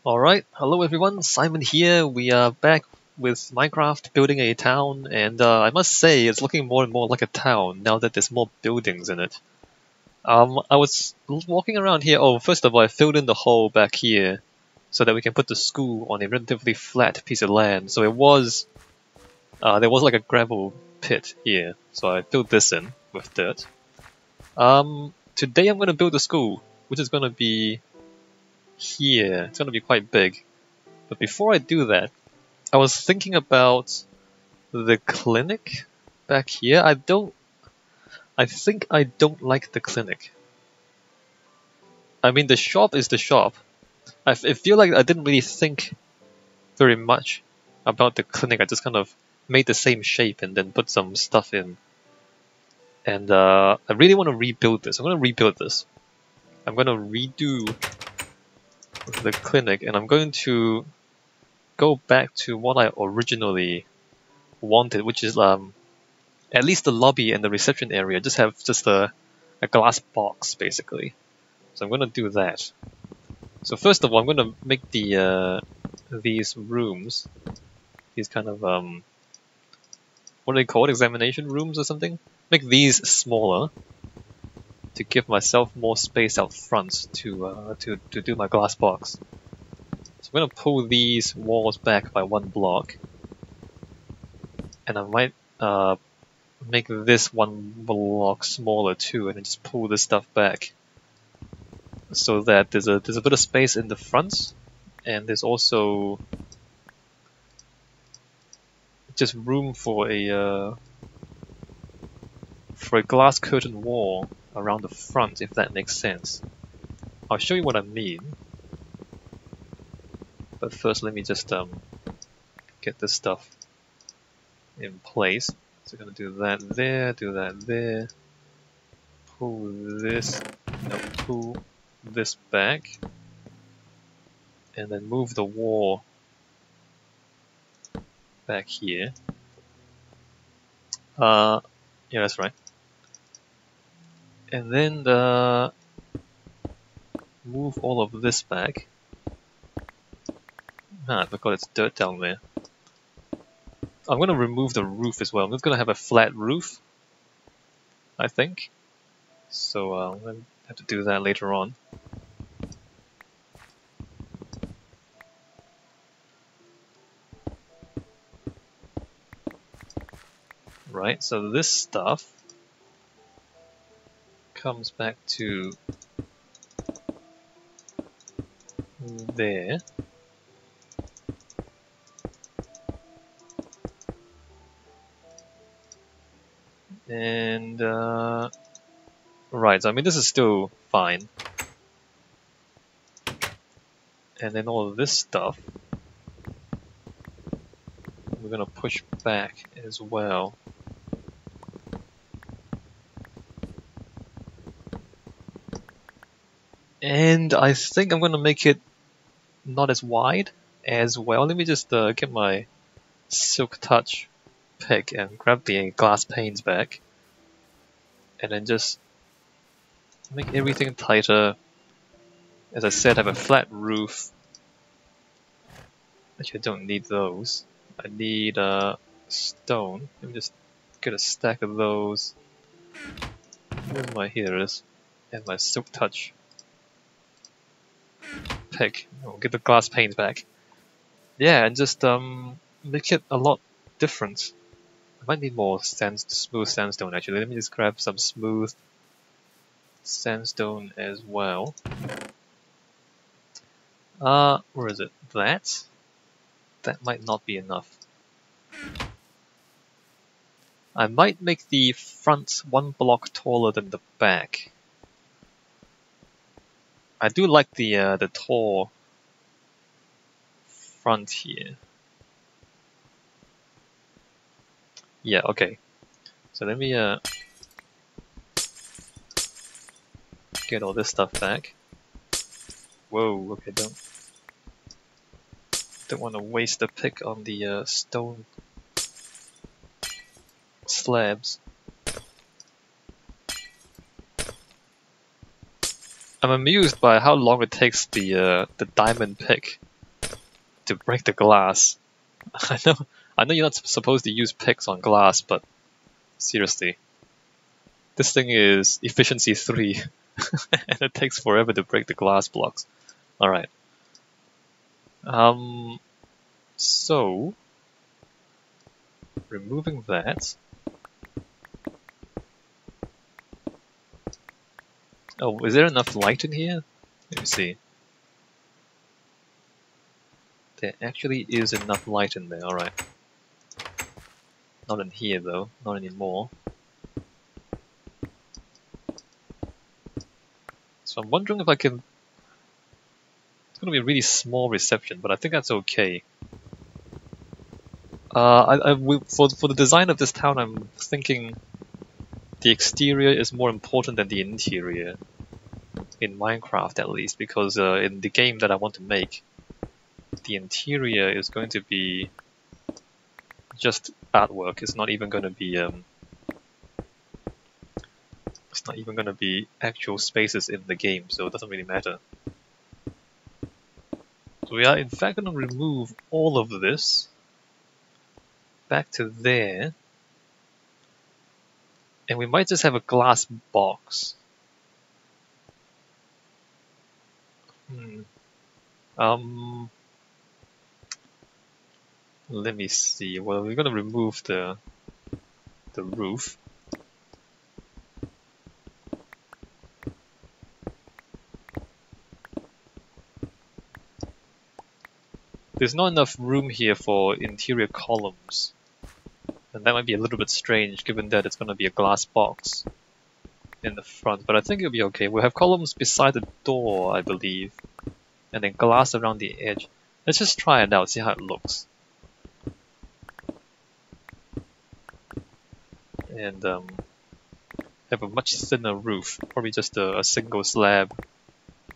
Alright, hello everyone, Simon here. We are back with Minecraft building a town, and I must say it's looking more and more like a town now that there's more buildings in it. I was walking around here. Oh, first of all, I filled in the hole back here so that we can put the school on a relatively flat piece of land. So there was like a gravel pit here, so I filled this in with dirt. Today I'm going to build the school, which is going to be here. It's going to be quite big. But before I do that, I was thinking about the clinic back here. I think I don't like the clinic. I mean, the shop is the shop. I feel like I didn't really think very much about the clinic. I just kind of made the same shape and then put some stuff in. And I really want to rebuild this. I'm going to rebuild this. I'm going to redo the clinic, and I'm going to go back to what I originally wanted, which is at least the lobby and the reception area just have a glass box basically. So I'm going to do that. So first of all, I'm going to make these rooms, these kind of what are they called, examination rooms or something? Make these smaller to give myself more space out front to do my glass box. So I'm going to pull these walls back by 1 block, and I might make this 1 block smaller too, and then just pull this stuff back so that there's a bit of space in the front, and there's also just room for a glass curtain wall around the front, if that makes sense. I'll show you what I mean. But first, let me just get this stuff in place. So I'm gonna do that there, do that there. Pull this back, and then move the wall back here. Yeah, that's right. And then move all of this back. I forgot it's dirt down there. I'm going to remove the roof as well. I'm just going to have a flat roof, I think. So I'm going to have to do that later on. Right, so this stuff comes back to there. And right, so I mean this is still fine. And then all of this stuff we're gonna push back as well. And I think I'm gonna make it not as wide as well. Let me just get my silk touch pick and grab the glass panes back, and then just make everything tighter. As I said, have a flat roof. Actually, I don't need those. I need stone. Let me just get a stack of those. Where's my, here it is, and my silk touch pick. I'll get the glass panes back. Yeah, and just make it a lot different. I might need more smooth sandstone actually. Let me just grab some smooth sandstone as well. Where is it? That might not be enough. I might make the front 1 block taller than the back. I do like the tall front here. Yeah, okay. So let me get all this stuff back. Whoa, okay, don't want to waste a pick on the stone slabs. I'm amused by how long it takes the diamond pick to break the glass. I know you're not supposed to use picks on glass, but seriously, this thing is efficiency 3, and it takes forever to break the glass blocks. All right. So removing that. Oh, is there enough light in here? Let me see. There actually is enough light in there. All right. Not in here though. Not anymore. So I'm wondering if I can... It's going to be a really small reception, but I think that's okay. For the design of this town, I'm thinking the exterior is more important than the interior. In Minecraft at least, because in the game that I want to make, the interior is going to be just artwork. It's not even going to be actual spaces in the game, so it doesn't really matter. So we are in fact going to remove all of this back to there, and we might just have a glass box. Let me see. Well, we're going to remove the roof. There's not enough room here for interior columns, and that might be a little bit strange given that it's going to be a glass box in the front, but I think it'll be okay. We'll have columns beside the door, I believe, and then glass around the edge. Let's just try it out, see how it looks. And have a much thinner roof, probably just a single slab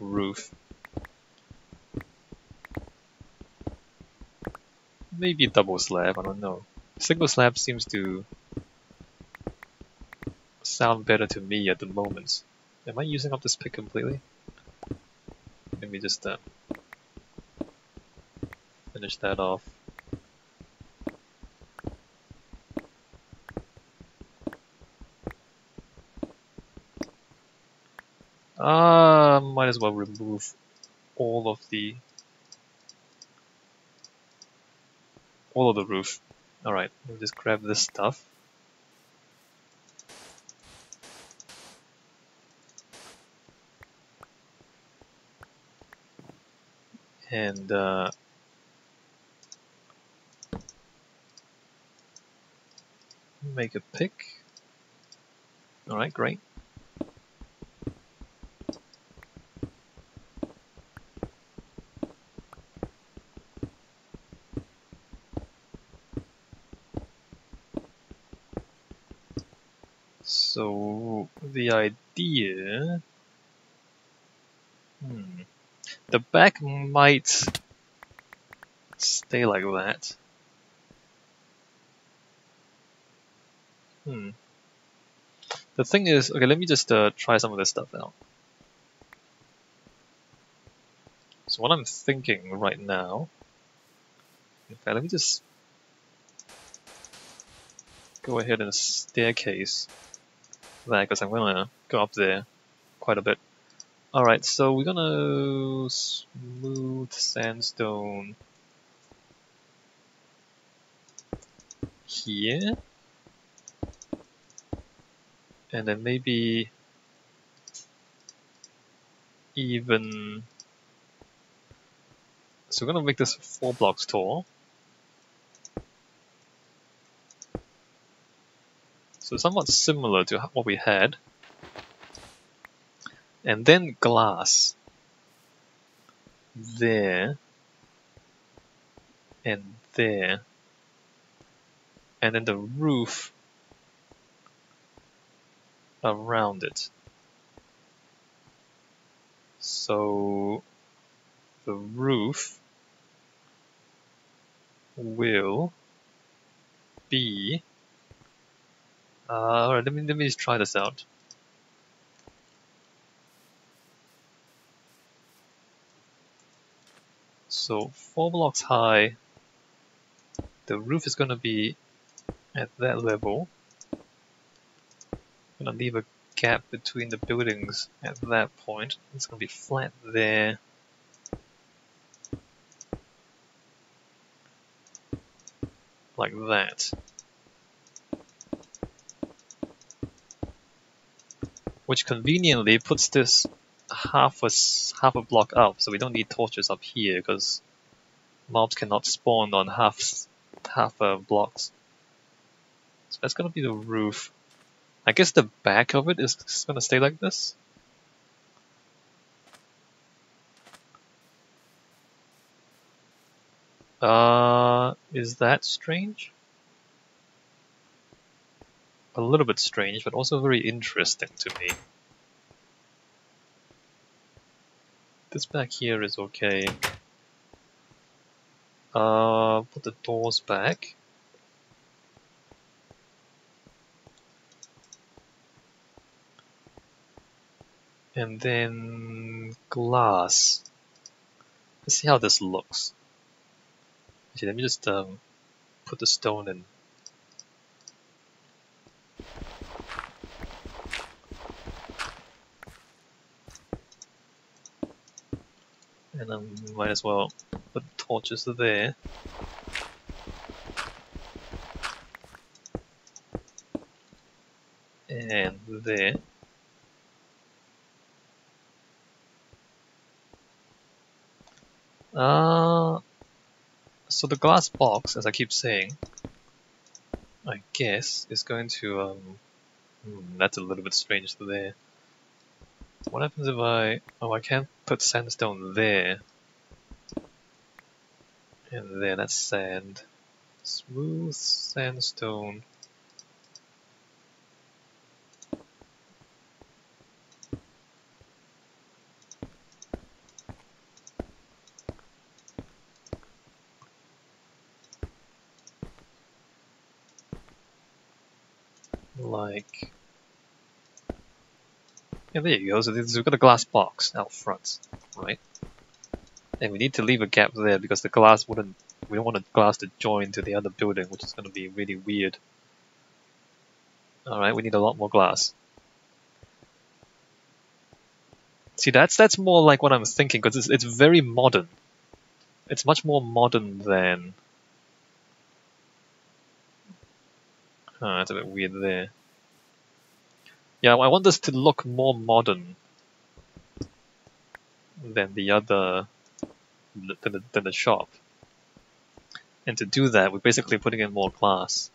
roof. Maybe double slab, I don't know. Single slab seems to sound better to me at the moment. Am I using up this pick completely? Let me just finish that off. Might as well remove all of the roof. Alright, let me just grab this stuff. And make a pick. Alright, great. So the idea, the back might stay like that. The thing is, okay, let me just try some of this stuff out. So what I'm thinking right now, in fact, let me just go ahead and staircase that, because I'm gonna go up there quite a bit. Alright, so we're gonna smooth sandstone here, and then maybe even, so we're gonna make this 4 blocks tall. So somewhat similar to what we had. And then glass there and there, and then the roof around it. So the roof will be alright, let me just try this out. So 4 blocks high, the roof is going to be at that level. I'm going to leave a gap between the buildings at that point. It's going to be flat there. Like that. Which conveniently puts this half a block up, so we don't need torches up here because mobs cannot spawn on half blocks. So that's gonna be the roof. I guess the back of it is gonna stay like this. Is that strange? A little bit strange, but also very interesting to me. This back here is okay. Put the doors back. And then glass. Let's see how this looks. Actually, let me just put the stone in. And I might as well put torches there. And there. So the glass box, as I keep saying, I guess is going to that's a little bit strange there. What happens if I can't put sandstone there. And there, that's sand. Smooth sandstone. Like, yeah, there you go. So we've got a glass box out front, right? And we need to leave a gap there because the glass wouldn't. We don't want the glass to join to the other building, which is going to be really weird. All right, we need a lot more glass. See, that's more like what I'm thinking because it's very modern. It's much more modern than. Oh, that's a bit weird there. Yeah, I want this to look more modern than the other, than the shop. And to do that, we're basically putting in more glass.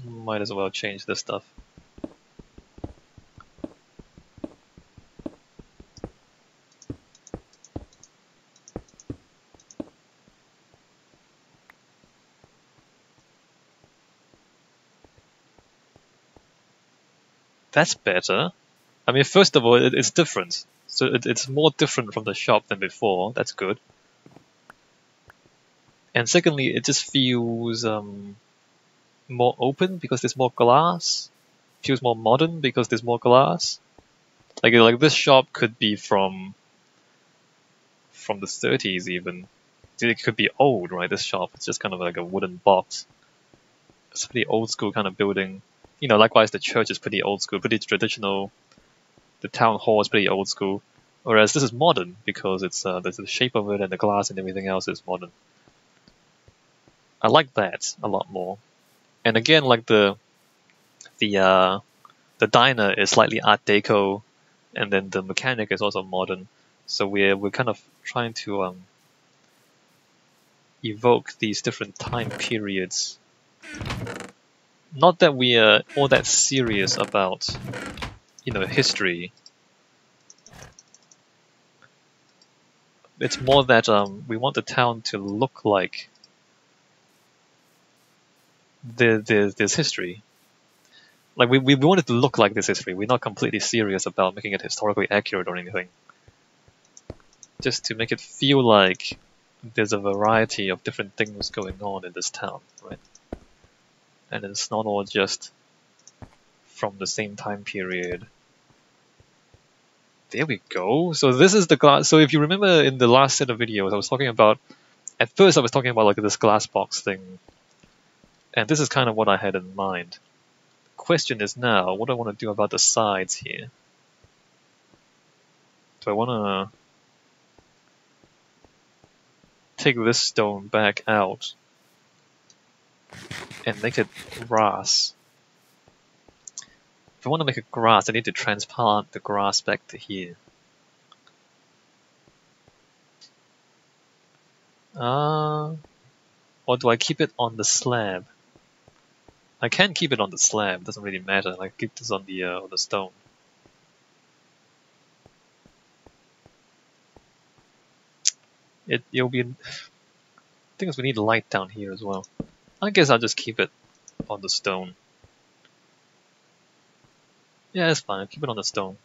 Might as well change this stuff. That's better. I mean, first of all, it's different. So it's more different from the shop than before. That's good. And secondly, it just feels more open because there's more glass. Feels more modern because there's more glass. Like this shop could be from the 30s even. It could be old, right? This shop, it's just kind of like a wooden box. It's a pretty old school kind of building. You know, likewise the church is pretty old school, pretty traditional. The town hall is pretty old school. Whereas this is modern because it's the shape of it and the glass and everything else is modern. I like that a lot more. And again, like the diner is slightly Art Deco, and then the mechanic is also modern. So we're kind of trying to evoke these different time periods. Not that we are all that serious about, you know, history. It's more that we want the town to look like there's history. Like we want it to look like this history. We're not completely serious about making it historically accurate or anything. Just to make it feel like there's a variety of different things going on in this town, right? And it's not all just from the same time period. There we go. So this is the glass. So if you remember in the last set of videos, I was talking about, at first I was talking about like this glass box thing. And this is kind of what I had in mind. Question is now, what do I want to do about the sides here? Do I want to take this stone back out and make it grass? If I want to make it grass, I need to transplant the grass back to here. Or do I keep it on the slab? I can keep it on the slab, doesn't really matter. I keep this on the stone. It'll be. Thing is, we need light down here as well. I guess I'll just keep it on the stone. Yeah, that's fine. I'll keep it on the stone.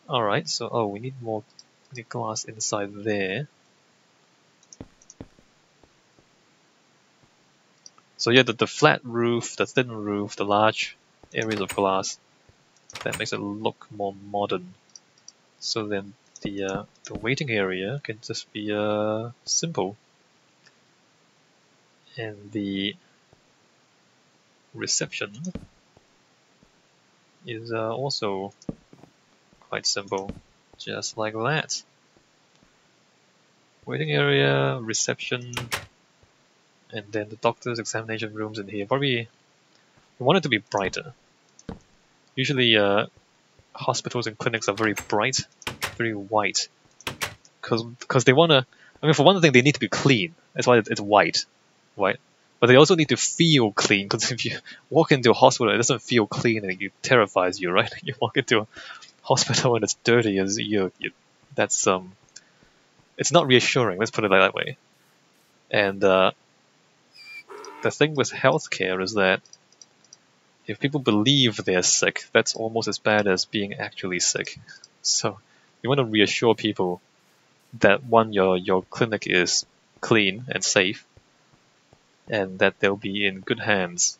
Alright, so we need more. We need glass inside there. So yeah, the flat roof, the thin roof, the large areas of glass, that makes it look more modern. So then the waiting area can just be simple, and the reception is also quite simple, just like that. Waiting area, reception, and then the doctor's examination rooms in here. Probably we want it to be brighter. Usually hospitals and clinics are very bright, very white, because they want to, I mean, for one thing, they need to be clean. That's why it's white, right? But they also need to feel clean, because if you walk into a hospital, it doesn't feel clean and it terrifies you, right? You walk into a hospital and it's dirty, and that's it's not reassuring. Let's put it that way. And the thing with healthcare is that if people believe they're sick, that's almost as bad as being actually sick. So you want to reassure people that one, your clinic is clean and safe, and that they'll be in good hands.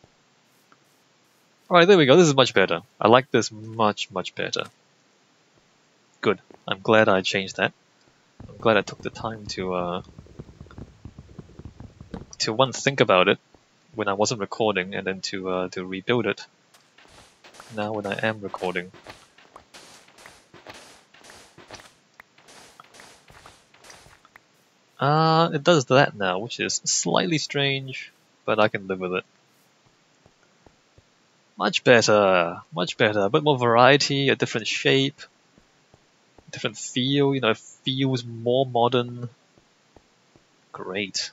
Alright, there we go. This is much better. I like this much, much better. Good. I'm glad I changed that. I'm glad I took the time to one, think about it when I wasn't recording, and then to rebuild it now when I am recording. It does that now, which is slightly strange, but I can live with it. Much better, much better. A bit more variety, a different shape, different feel, it feels more modern. Great.